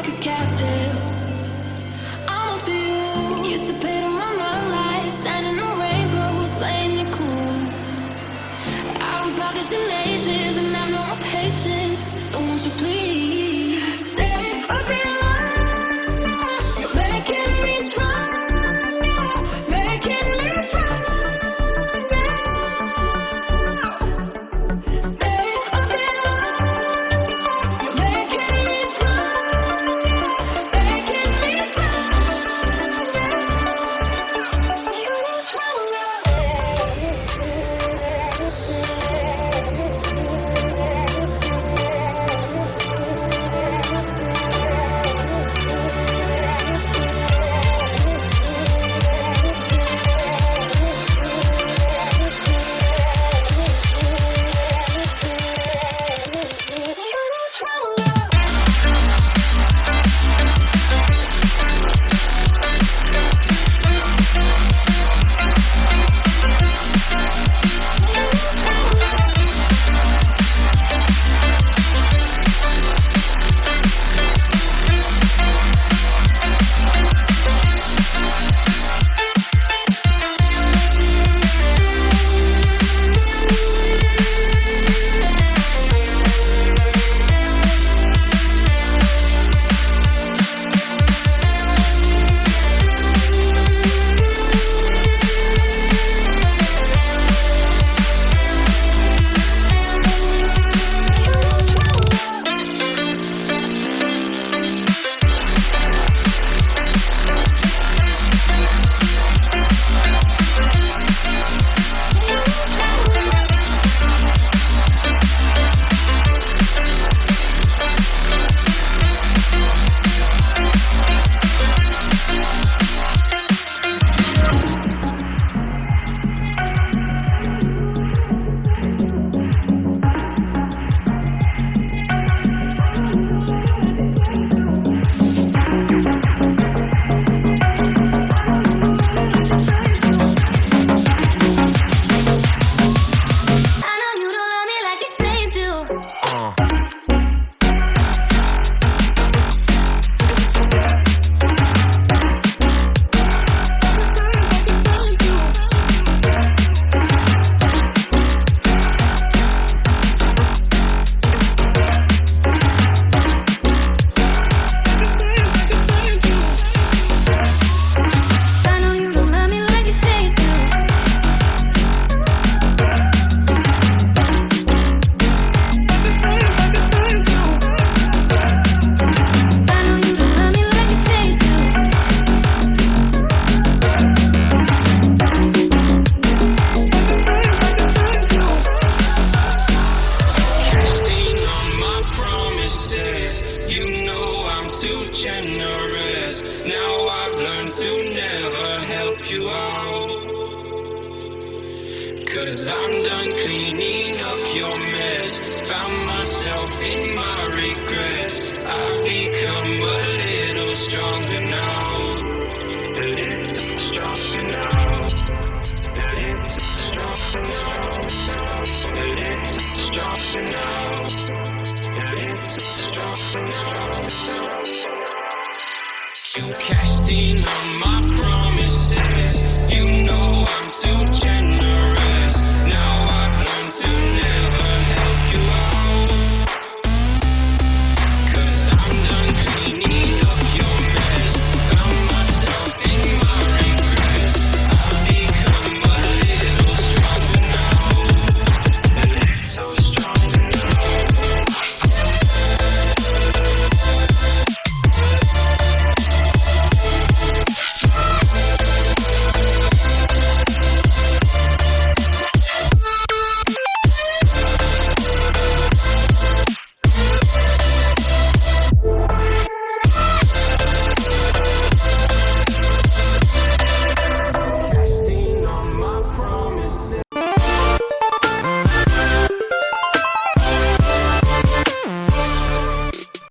like a captive. I'm on to you. Used to pay to run my life, standing on rainbows, playing it cool. I was farthest in ages, and I've no more patience. So won't you please stay a bit longer? You're making me stronger, making me stronger. Stay a bit longer. You're making me stronger, making me stronger. You're stronger. Cause I'm done cleaning up your mess. Found myself in my regrets. I've become a little stronger now. A little stronger now. A little stronger now. A little stronger now. A little stronger now. You cashed in on my promises. You know I'm too generous.